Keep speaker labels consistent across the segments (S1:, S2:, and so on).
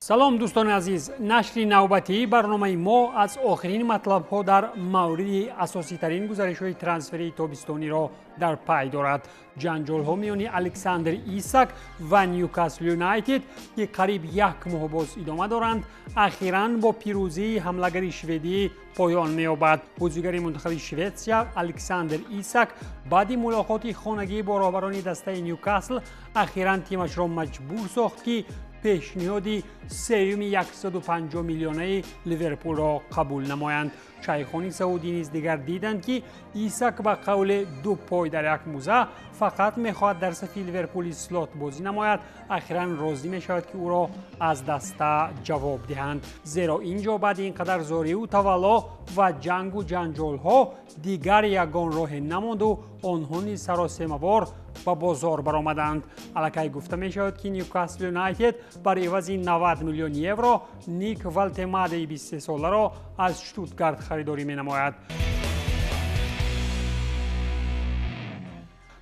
S1: салом дӯстони азиз, нашри навбатии барномаи мо аз охирин матлабҳо дар мавриди асоситарин гузаришҳои трансферии тобистониро дар пай дорад. ҷанҷолҳо миёни Александр Исак ва Ньюкасл Юнайтед ки қариб як моҳ боз идома доранд, ахиран бо пирӯзии ҳамлагари шведӣ поён меёбад. бозигари мунтахаби Шветсия Александр Исак баъди мулоқоти хонагӣ бо роҳбарони дастаи Ньюкасл ахиран тимашро маҷбур сохт ки пешниҳоди сериюми 150 миллионаи Ливерпулро қабул намоянд. шайхони саудӣ низ дигар диданд ки Исак ба қавли ду пой дар як мӯза фақат мехоҳад дар сафи Ливерпули слот бозӣ намояд, ахиран розӣ мешавад ки ӯро аз даста ҷавоб диҳанд. зеро ин ҷо баъди ин қадар зориу тавалло ва ҷангу ҷанҷолҳо дигар ягон роҳе намонду онҳо низ саросемавор ба бозор баромаданд. аллакай гуфта мешавад ки Ньюкасл Юнайтед бар эвази 90 миллион евро Ник Валтемадаи 23 соларо аз Штутгарт харидорӣ менамояд.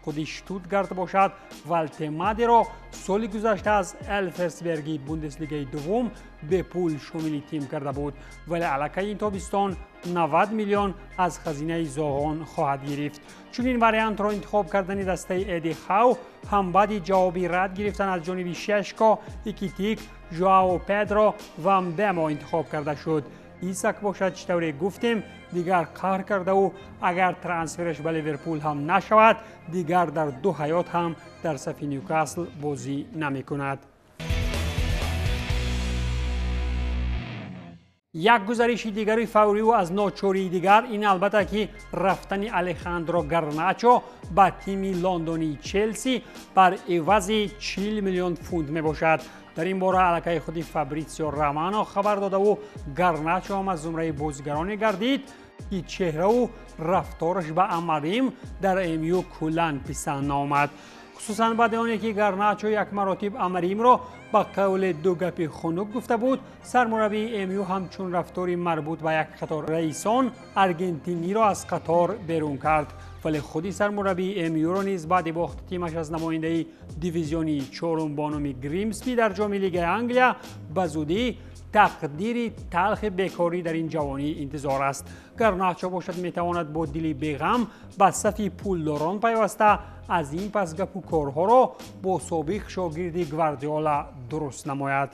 S1: худи Штутгарт бошад Валтемадеро соли гузашта аз Элферсберги Бундеслигаи дуввум бепул шомили тим карда буд, вале аллакай ин тобистон 90 миллион аз хазинаи зоғон хоҳад гирифт. чунин вариантро интихоб кардани дастаи Эди Хау ҳам баъди ҷавоби рад гирифтан аз ҷониби Шешко, Икитик, Жоао Педро ва Мбемо интихоб карда шуд. Исак бошад, чӣ тавре гуфтем, дигар қаҳр кардаву агар трансфераш ба Ливерпул ҳам нашавад, дигар дар ду ҳаёт ҳам дар сафи Ньюкасл бозӣ намекунад. як гузариши дигари фавриву аз ночории дигар ин албатта ки рафтани Алехандро Гарначо ба тими лондонии Челси бар эвази 40 миллион фунт мебошад. дар ин бора аллакай худи Фабрицио Романо хабар додаву Гарначо ҳам аз зумраи бозигароне гардид ки чеҳраву рафтораш ба Амарим дар МЮ куллан писанд наомад. хусусан баъди оне ки Гарначо як маротиб Амаримро ба қавли ду гапи хунук гуфта буд, сармураббии МЮ ҳамчун рафтори марбут ба як қатор раисон аргентиниро аз қатор берун кард, вале худи сармураббии МЮро низ баъди бохти тимаш аз намояндаи дивизиони чорум бо номи Гримсби дар ҷоми Лигаи Англия ба зудӣ тақдири талхи бекорӣ дар ин ҷавонӣ интизор аст. Гарначо бошад метавонад бо дили беғам ба сафи пулдорон пайваста аз ин пас гапу корҳоро бо собиқ шогирди Гвардиола дуруст намояд.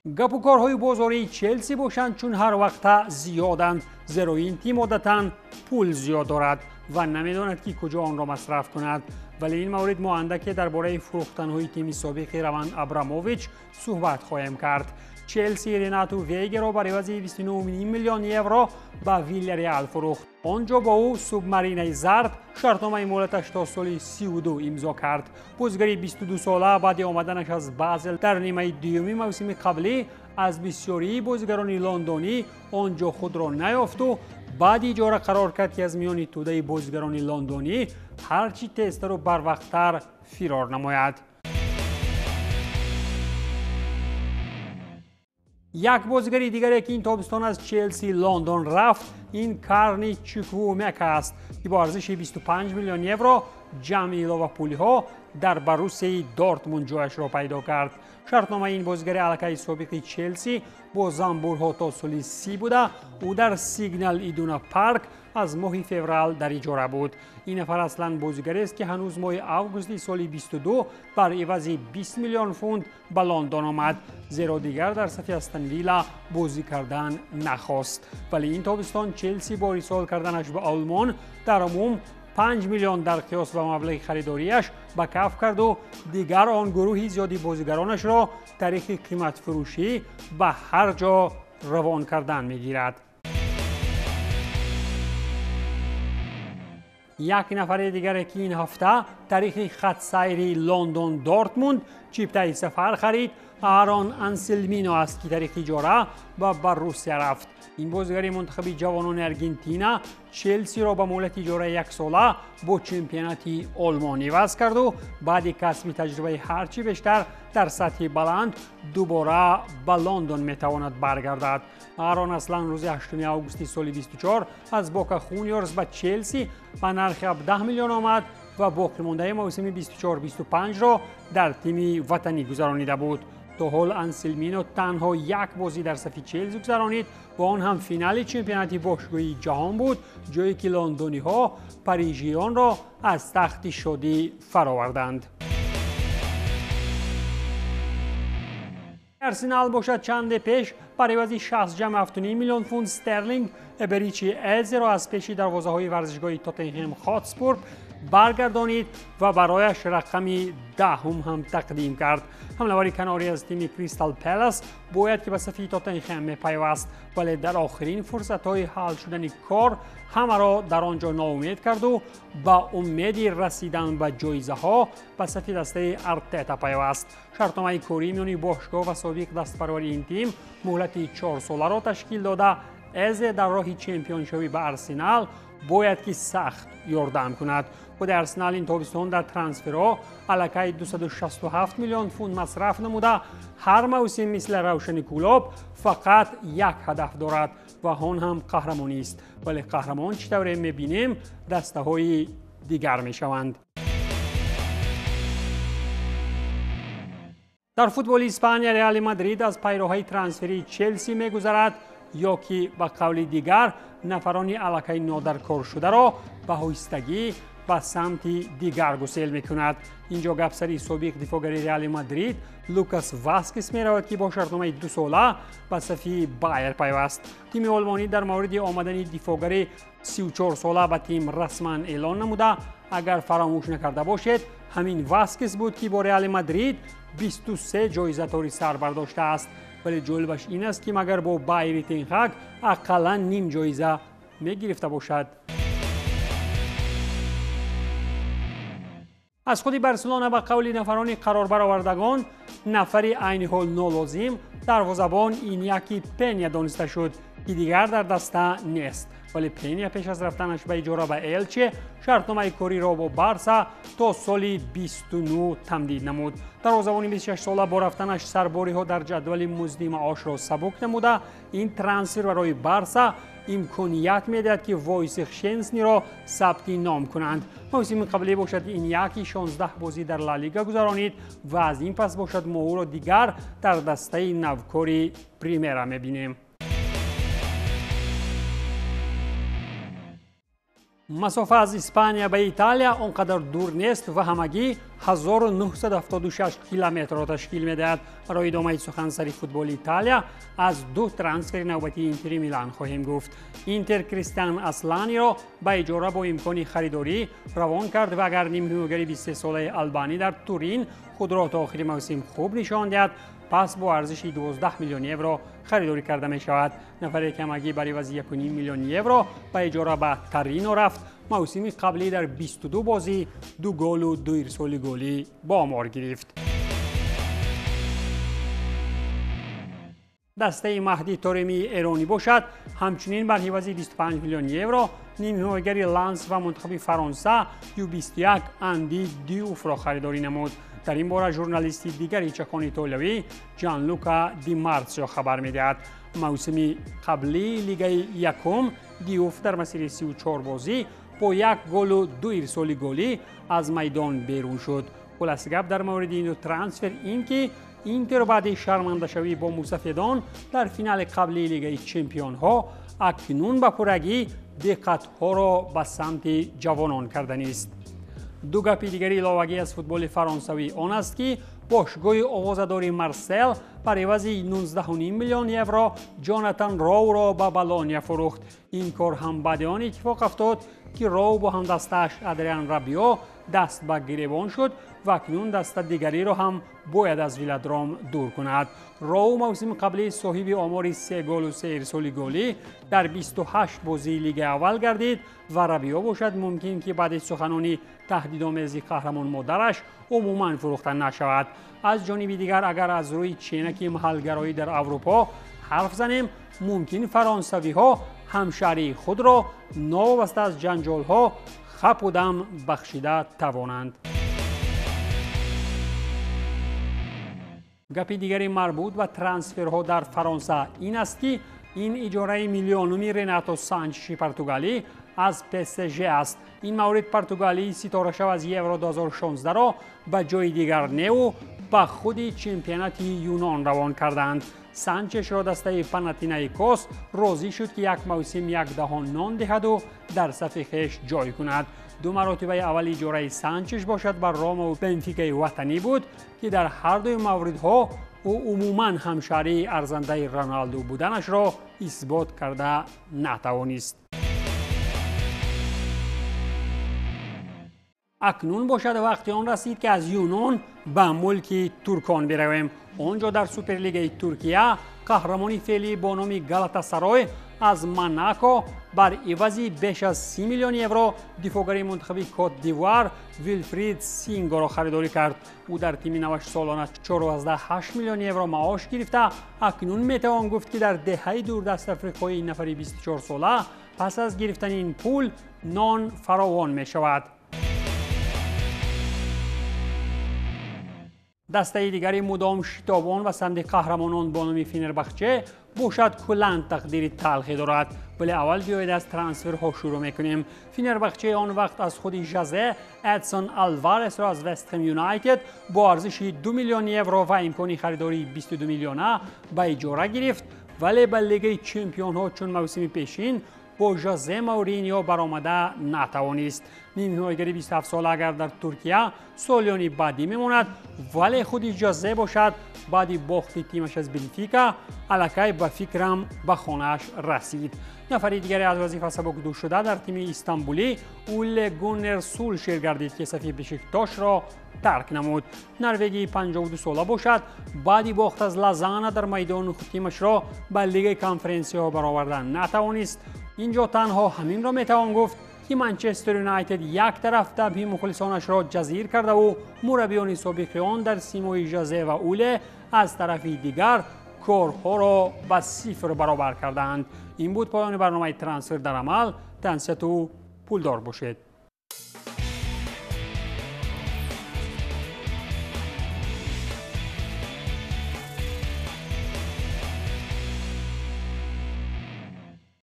S1: гапу корҳои бозории Челси бошанд, чун ҳар вақта зиёданд, зеро ин тим одатан пул зиёд дорад ва намедонад ки куҷо онро масраф кунад. вале ин маврид мо андаке дар бораи фурӯхтанҳои тими собиқи Роман Абрамович суҳбат хоҳем кард. Челси Ренату Вейгеро бар эвази 29 миллион евро ба Вильяреал фурӯхт. он ҷо бо ӯ субмаринаи зард шартномаи муҳлаташ то соли 32 имзо кард. бозигари 22 сола баъди омаданаш аз Базел дар нимаи дуюми мавсими қаблӣ аз бисёрии бозигарони лондонӣ он ҷо худро наёфту баъди иҷора қарор кард ки аз миёни тӯдаи бозигарони лондонӣ ҳарчи тезтару барвақттар фирор намояд. як бозигари дигаре ки ин тобистон аз Челси Лондон рафт, ин Карни Чуквумека аст ки бо арзиши 25 миллион евро ҷамъи иловапулиҳо дар Боруссияи Дортмунд ҷояшро пайдо кард. шартномаи ин бозигари аллакай собиқи Челси бо замбурҳо то соли 30 буда, ӯ дар Сигнал Идуна Парк аз моҳи феврал дар иҷора буд. ин нафар аслан бозигарест ки ҳанӯз моҳи августи соли 22 бар эвази 20 миллион фунт ба Лондон омад, зеро дигар дар сафи Астон Вилла бозӣ кардан нахост. вале ин тобистон Челси бо рисол карданаш ба Олмон дар умум 5 миллион дар қиёс ба маблағи харидориаш ба каф карду дигар он гурӯҳи зиёди бозигаронашро тариқи қиматфурӯшӣ ба ҳар ҷо равон кардан мегирад. як нафари дигаре ки ин ҳафта тариқи хатсайри Лондон Дортмунд чиптаи сафар харид, Арон Анселмино аст ки тариқи иҷора ба Боруссия рафт. ин бозигари мунтахаби ҷавонони Аргентина Челсиро ба муҳлати иҷораи яксола бо чемпионати Олмон иваз карду баъди касби таҷрибаи ҳарчи бештар дар сатҳи баланд дубора ба Лондон метавонад баргардад. Арон аслан рӯзи 8 августи соли 24 аз Бока Хуниорс ба Челси ба нархи 17 миллион омад, و باقی مانده موسم 24-25 را در تیم وطنی گذرانیده بود. تا حال انسلمینو تنها یک بازی در صف چلسی گذرانید و آن هم فینال چمپیونات باشگاهی جهان بود، جایی که لندنی ها پاریژیان را از تخت شادی فرآوردند. ارسنال باشد چند پیش برای عوض 60.7 میلیون پوند استرلینگ بریچی ایلز را از پیش دروازه های ورزشگاه تاتنهام هاتسپور برگردانید و برایش رقم 10 هم تقدیم کرد. حمله‌ور کناری از تیم کریستال پالاس باید که به صف تاتنهام می‌پیوست، ولی در آخرین فرصت‌های حل شدن کار همه را در آنجا ناامید کرد و با امید رسیدن به جایزه‌ها به صف دسته ارتتا پیوست. شرطنامه کاری میان باشگاه و سابق دستپرور این تیم مهلت 4 ساله را تشکیل داده. ایلز در راه چمپیون شوی به ارسنال باید که سخت یاردم کند. خود ارسنال این تابستان در ترانسفرها علاکه 267 میلیون پوند مصرف نموده. هر موسم مثل روشن کلوب فقط یک هدف دارد و آن هم قهرمانی است، ولی قهرمان چطوری میبینیم دسته های دیگر میشوند. در فوتبال اسپانیا رئال مادرید از پیروهای ترانسفری چلسی میگذرد، یا که به قول دیگر نفران علاقه نادرکار شده را به هایستگی به سمت دیگر گسیل میکند. اینجا گپ سری سابق دفاعگر رئال مادرید لوکاس واسکس میرود که با شرطنامه 2 ساله به صف بایر پیوست. تیم آلمانی در مورد آمدن دفاعگر 34 ساله به تیم رسما اعلان نموده. اگر فراموش نکرده باشید همین واسکس بود که با رئال مادرید 23 جایزه تاری سر برداشته است، ولی جالبش این است که مگر با بایر تنهاگ اقلا نیم جایزه میگرفته باشد. از خود برسلونا به قول نفران قرار برآوردگان نفر عین حال نالازم دروازه‌بان اینیاکی پنیا دانسته شد که دیگر در دسته نیست، ولی پنیا پیش از رفتنش به اجاره به الچه شرطنامه کاری را با بارسا تا سال 29 تمدید نمود. دروازه‌بان 26 ساله با رفتنش سرباری ها در جدول مزد معاش را سبک نموده. این ترانسفر برای بارسا امکانیت میدهد که وایسخ شنسنی را ثبت نام کنند. موسم قبلی باشد این یکی 16 بازی در لالیگا گذرانید و از این پس باشد ما او را دیگر در دسته نوکاری پریمرا میبینیم. مسافه از اسپانیا به ایتالیا آنقدر دور نیست و همگی 1976 کیلومتر را تشکیل میدهد. برای ادامه سخنسری فوتبال ایتالیا از دو ترانسفر نوبتی اینتر میلان خواهیم گفت. اینتر کریستیان اسلانی را به اجاره با امکان خریداری روان کرد و اگر نیمه‌نگری 23 ساله آلبانی در تورین خود را تا آخر موسم خوب نشان دهد، پس با ارزش 12 میلیون یورو خریداری کرده می شود. نفر کمکی برای عوض 1.5 میلیون یورو به اجاره به تورینو رفت. موسم قبلی در 22 بازی 2 گل و 2 ارسال گلی با آمار گرفت. دسته مهدی تارمی ایرانی باشد همچنین بر عوض 25 میلیون یورو نیمه‌نهایی لانس و منتخب فرانسه U21 اندی دیوف را خریداری نمود. در این باره ژورنالیست دیگری چکان ایتالیایی جانلوکا دی مارسیو خبر میدهد موسم قبلی لیگ یکم دیوف در مسیر 34 بازی با 1 گل و 2 ارسال گلی از میدان بیرون شد. خلاصه گپ در مورد این ترانسفر این که اینتر بعد شرمنده شوی با مسافیدان در فینال قبلی لیگ چمپیون ها اکنون به پرگی دقت ها را به سمت جوانان کردن است. دو گپ دیگری علاوه از فوتبال فرانسوی آن است که باشگاه آوازه‌دار مارسل بر عوض 19.5 میلیون یورو جاناتان راو را به بالونیا فروخت. این کار هم بعد آن اتفاق افتاد که راو با هم دستش ادریان رابیو دست به گریبان شد و اکنون دست دیگری را هم باید از ویلادروم دور کند. راو موسم قبلی صاحب آمار 3 گل و 3 ارسال گلی در 28 بازی لیگ اول گردید و رابیو باشد ممکن که بعد سخنانی تهدیدآمیز قهرمان مادرش عموما فروخته نشود. از جانب دیگر اگر از روی چینک محلگرایی در اروپا حرف زنیم ممکن فرانسوی ها همشهری خود را ناوابسته از جنجال ها خپ و دم بخشیده توانند. گپی دیگری مربوط به ترانسفرها در فرانسه این است که این اجاره میلیونومی رناتو سانچز پرتغالی از PSG است. این مورد پرتغالی ستاره‌شو از یورو 2016 را به جای دیگر نو به خود چمپیونات یونان روان کردند. سانچش را دسته پاناتینایکوس راضی شد که یک موسم 1 دهان نان دهد و در صف خویش جای کند. 2 مراتبه اول اجاره سانچش باشد بر روم و بنفیکای وطنی بود که در هر دو موردها او عموما همشهری ارزنده رونالدو بودنش را اثبات کرده نتوانست. اکنون باشد وقتی آن رسید که از یونان به ملک ترکان برویم. آنجا در سوپرلیگ ترکیه قهرمانی فعلی با نام گالاتاسرای از موناکو بر عوض بیش از 30 میلیون یورو دفاعگر منتخب کات دیوار ویلفرید سینگو را خریداری کرد. او در تیم نوش سالانه 14.8 میلیون یورو معاش گرفته. اکنون میتوان گفت که در دهه دوردست افریقایی این نفر 24 ساله پس از گرفتن این پول نان فراوان می شود. دسته دیگری مدام شتابان و صندوق قهرمانان با نام فنربخچه باشد کلاً تقدیر تلخی دارد. ولی اول بیایید از ترانسفرها شروع میکنیم. فنربخچه آن وقت از خود ژوزه ادسون آلوارز را از وست هم یونایتد با ارزش 2 میلیون یورو و امکان خریداری 22 میلیونه به اجاره گرفت، ولی به لیگ چمپیون ها چون موسم پیشین با ژوزه مورینیو برآمده نتوانست. نیمه‌نهایی‌گر 27 ساله اگر در ترکیه سالیانی بعدی میماند، ولی خود ژوزه باشد بعد باخت تیمش از بنفیکا الکی به فکرم به خانه‌اش رسید. نفر دیگری از وظیفه سبکدوش شده در تیم استانبولی اول گونر سولشر گردید که صفی بشکتاش را ترک نمود. نروژی 52 ساله باشد بعد باخت از لازانه در میدان خود تیمش را به لیگ کنفرانسیا برآوردن نتوانست. اینجا تنها همین را میتوان گفت که منچستر یونایتد یک طرف تبهی مخلصانش را جزیر کرده و مربیان سابق آن در سیمای ژوزه و اوله از طرف دیگر کارها را به 0 برابر کردند. این بود پایان برنامه ترانسفر در عمل. تنسیت و پولدار باشید.